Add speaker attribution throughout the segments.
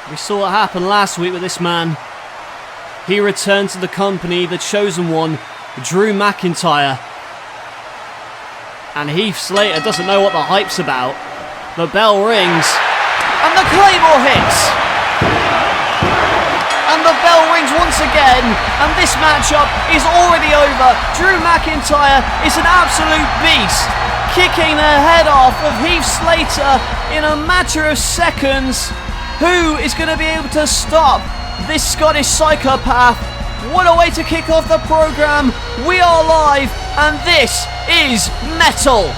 Speaker 1: We saw what happened last week with this man. He returned to the company, the chosen one, Drew McIntyre. And Heath Slater doesn't know what the hype's about. The bell rings, and the Claymore hits! And the bell rings once again, and this matchup is already over. Drew McIntyre is an absolute beast, kicking the head off of Heath Slater in a matter of seconds. Who is going to be able to stop this Scottish psychopath? What a way to kick off the program. We are live, and this is Metal.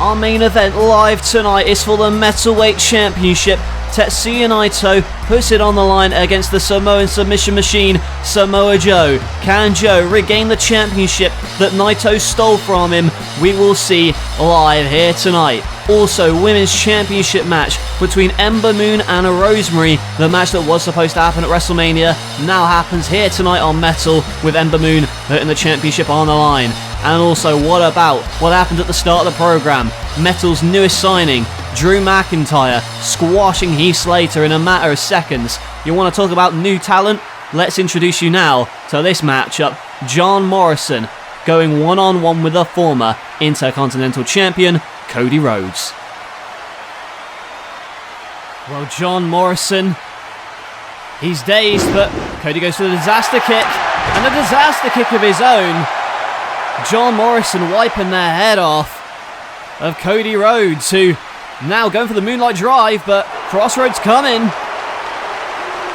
Speaker 1: Our main event live tonight is for the Metalweight Championship. Tetsuya Naito puts it on the line against the Samoan submission machine, Samoa Joe. Can Joe regain the championship that Naito stole from him? We will see live here tonight. Also, women's championship match between Ember Moon and Rosemary. The match that was supposed to happen at WrestleMania now happens here tonight on Metal, with Ember Moon putting the championship on the line. And also, what happened at the start of the program? Metal's newest signing, Drew McIntyre, squashing Heath Slater in a matter of seconds. You want to talk about new talent? Let's introduce you now to this matchup. John Morrison going one-on-one with the former Intercontinental Champion, Cody Rhodes. Well, John Morrison, he's dazed, but Cody goes for the disaster kick, and a disaster kick of his own. John Morrison wiping their head off of Cody Rhodes, who now going for the Moonlight Drive, but Crossroads coming.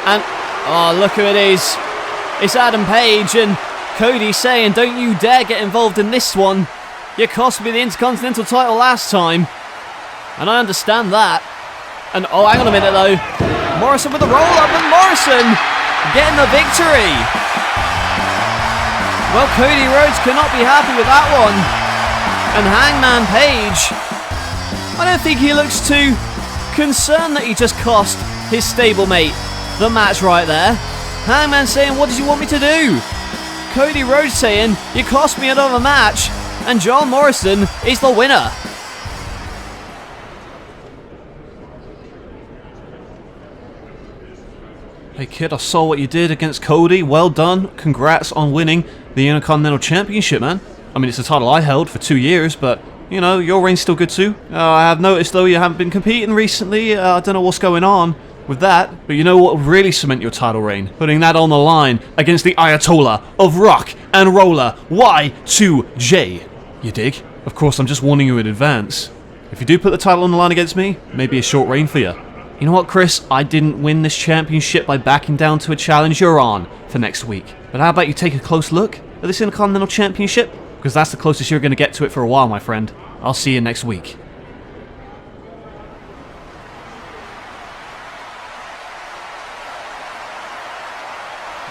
Speaker 1: And, oh, look who it is. It's Adam Page, and Cody saying, don't you dare get involved in this one. You cost me the Intercontinental title last time. And I understand that. And, oh, hang on a minute, though. Morrison with the roll-up, and Morrison getting the victory. Well, Cody Rhodes cannot be happy with that one. And Hangman Page, I don't think he looks too concerned that he just cost his stablemate the match right there. Hangman saying, what did you want me to do? Cody Rhodes saying, you cost me another match. And John Morrison is the winner. Hey kid, I saw what you did against Cody. Well done. Congrats on winning the Intercontinental Championship, man. I mean, it's a title I held for 2 years, but, you know, your reign's still good too. I have noticed, though, you haven't been competing recently. I don't know what's going on with that. But you know what would really cement your title reign? Putting that on the line against the Ayatollah of Rock and Roller, Y2J. You dig? Of course, I'm just warning you in advance. If you do put the title on the line against me, maybe a short reign for you. You know what, Chris? I didn't win this championship by backing down to a challenge you're on for next week. But how about you take a close look at this Intercontinental Championship? Because that's the closest you're going to get to it for a while, my friend. I'll see you next week.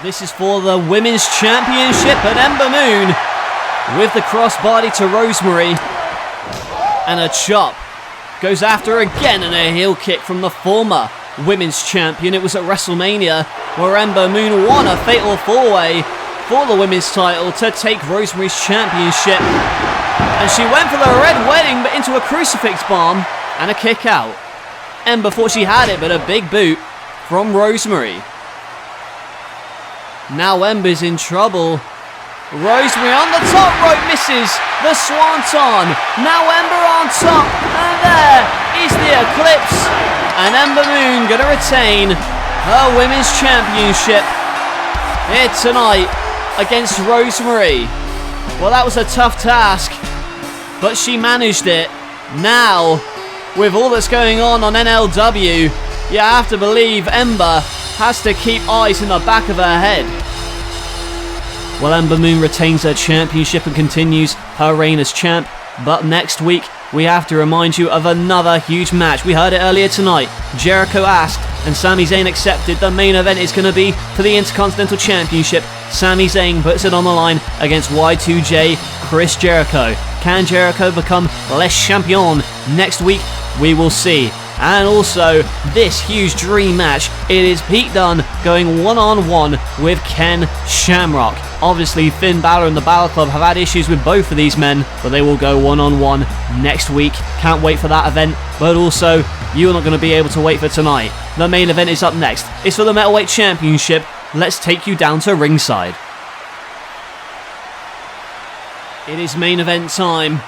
Speaker 1: This is for the Women's Championship, and Ember Moon with the crossbody to Rosemary. And a chop. Goes after her again, and a heel kick from the former Women's Champion. It was at WrestleMania where Ember Moon won a fatal 4-way for the Women's title to take Rosemary's Championship. And she went for the Red Wedding, but into a crucifix bomb and a kick out. Ember thought she had it, but a big boot from Rosemary. Now Ember's in trouble. Rosemary on the top rope misses the Swanton. Now Ember on top, and there is the Eclipse. And Ember Moon going to retain her Women's Championship here tonight against Rosemary. Well, that was a tough task, but she managed it. Now, with all that's going on NLW, you have to believe Ember has to keep eyes in the back of her head. Well, Ember Moon retains her championship and continues her reign as champ. But next week, we have to remind you of another huge match. We heard it earlier tonight. Jericho asked, and Sami Zayn accepted. The main event is going to be for the Intercontinental Championship. Sami Zayn puts it on the line against Y2J Chris Jericho. Can Jericho become Les Champion next week? We will see. And also, this huge dream match, it is Pete Dunne going one-on-one with Ken Shamrock. Obviously, Finn Balor and the Balor Club have had issues with both of these men, but they will go one-on-one next week. Can't wait for that event, but also, you're not going to be able to wait for tonight. The main event is up next. It's for the Metalweight Championship. Let's take you down to ringside. It is main event time.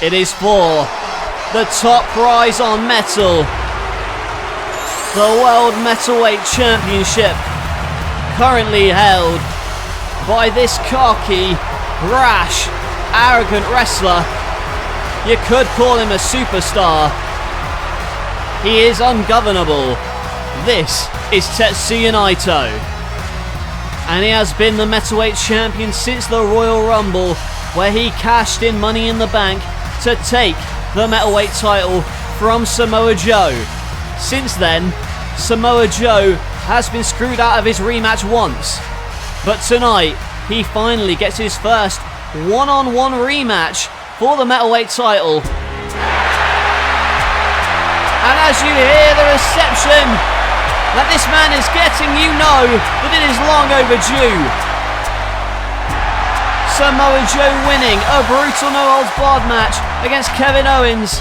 Speaker 1: It is for the top prize on metal, the World Metalweight Championship, currently held by this cocky, brash, arrogant wrestler. You could call him a superstar. He is ungovernable. This is Tetsuya Naito, and he has been the Metalweight Champion since the Royal Rumble, where he cashed in Money in the Bank to take the Metalweight title from Samoa Joe. Since then, Samoa Joe has been screwed out of his rematch once, but tonight he finally gets his first one-on-one rematch for the Metalweight title. And as you hear the reception that this man is getting, you know that it is long overdue. Samoa Joe winning a brutal no-holds-barred match against Kevin Owens.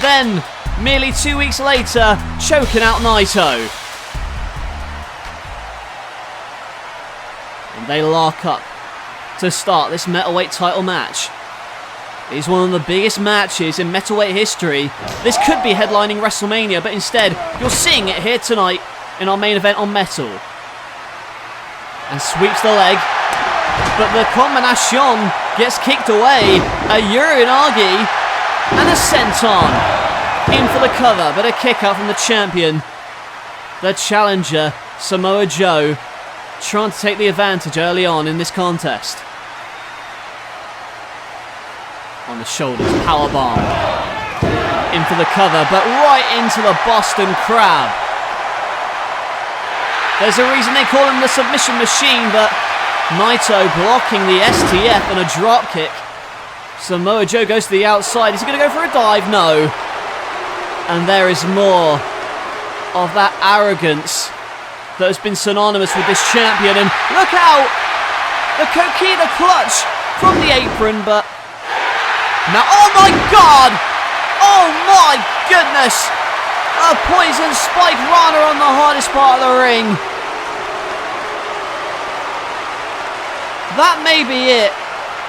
Speaker 1: Then, merely 2 weeks later, choking out Naito. And they lock up to start this Metalweight title match. It is one of the biggest matches in Metalweight history. This could be headlining WrestleMania, but instead, you're seeing it here tonight in our main event on Metal. And sweeps the leg. But the combination gets kicked away. A Uranagi and a senton. In for the cover, but a kick out from the champion. The challenger, Samoa Joe, trying to take the advantage early on in this contest. On the shoulders, powerbomb. In for the cover, but right into the Boston Crab. There's a reason they call him the submission machine, but Naito blocking the STF and a dropkick. Samoa Joe goes to the outside. Is he going to go for a dive? No. And there is more of that arrogance that has been synonymous with this champion. And look out! The Coquina clutch from the apron, but now, oh my God! Oh my goodness! A poison spike Rana on the hardest part of the ring. That may be it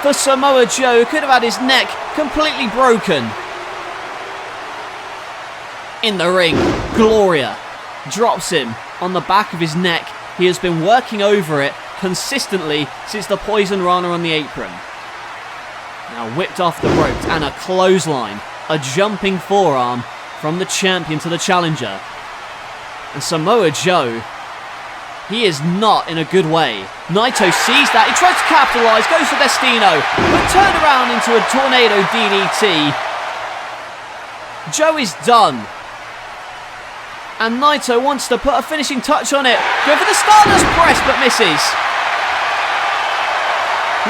Speaker 1: for Samoa Joe, who could have had his neck completely broken. In the ring, Gloria drops him on the back of his neck. He has been working over it consistently since the poison Rana on the apron. Now whipped off the ropes and a clothesline, a jumping forearm from the champion to the challenger. And Samoa Joe, he is not in a good way. Naito sees that, he tries to capitalise, goes for Destino, but turned around into a tornado DDT. Joe is done. And Naito wants to put a finishing touch on it. Go for the Stardust press, but misses.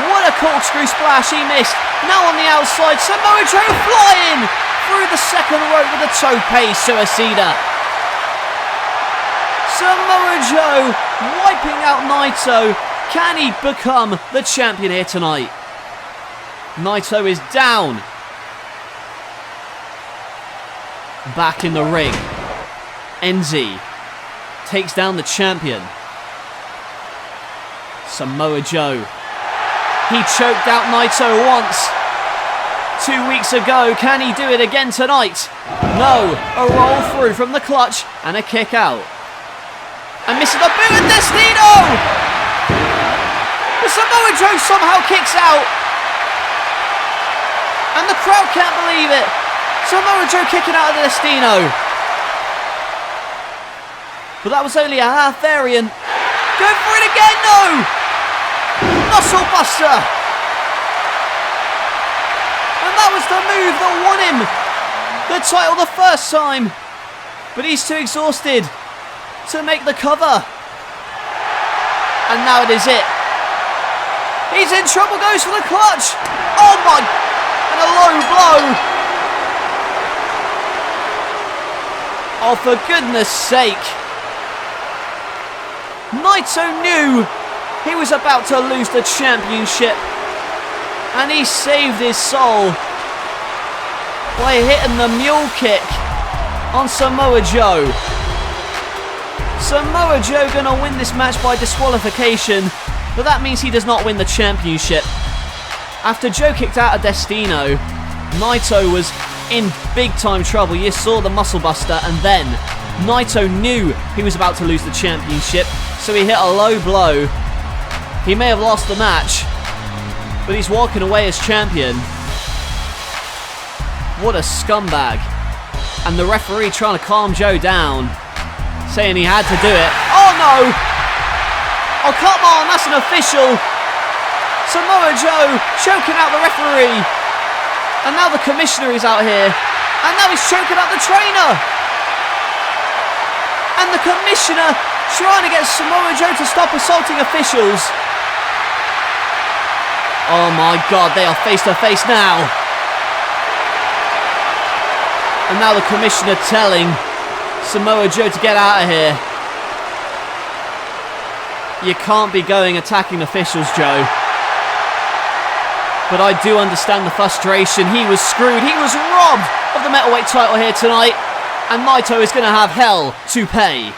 Speaker 1: What a corkscrew splash, he missed. Now on the outside, Samoa Joe flying through the second rope with a tope suicida. Samoa Joe wiping out Naito. Can he become the champion here tonight? Naito is down. Back in the ring. Enzi takes down the champion. Samoa Joe. He choked out Naito once 2 weeks ago. Can he do it again tonight? No. A roll through from the clutch and a kick out. And misses the boot and Destino! But Samoa Joe somehow kicks out. And the crowd can't believe it. Samoa Joe kicking out of the Destino. But that was only a half variant. Go for it again, no! muscle buster. And that was the move that won him the title the first time. But he's too exhausted to make the cover. And now it is it. He's in trouble, goes for the clutch. Oh my, and a low blow. Oh, for goodness sake. Naito knew he was about to lose the championship. And he saved his soul by hitting the mule kick on Samoa Joe. Samoa Joe gonna win this match by disqualification, but that means he does not win the championship. After Joe kicked out of Destino, Naito was in big time trouble. You saw the muscle buster, and then Naito knew he was about to lose the championship, so he hit a low blow. He may have lost the match, but he's walking away as champion. What a scumbag. And the referee trying to calm Joe down, saying he had to do it. Oh no! Oh come on, that's an official. Samoa Joe choking out the referee. And now the commissioner is out here. And now he's choking out the trainer. And the commissioner trying to get Samoa Joe to stop assaulting officials. Oh my god, they are face to face now. And now the commissioner telling Samoa Joe to get out of here. You can't be going attacking officials, Joe. But I do understand the frustration. He was screwed. He was robbed of the middleweight title here tonight. And Naito is going to have hell to pay.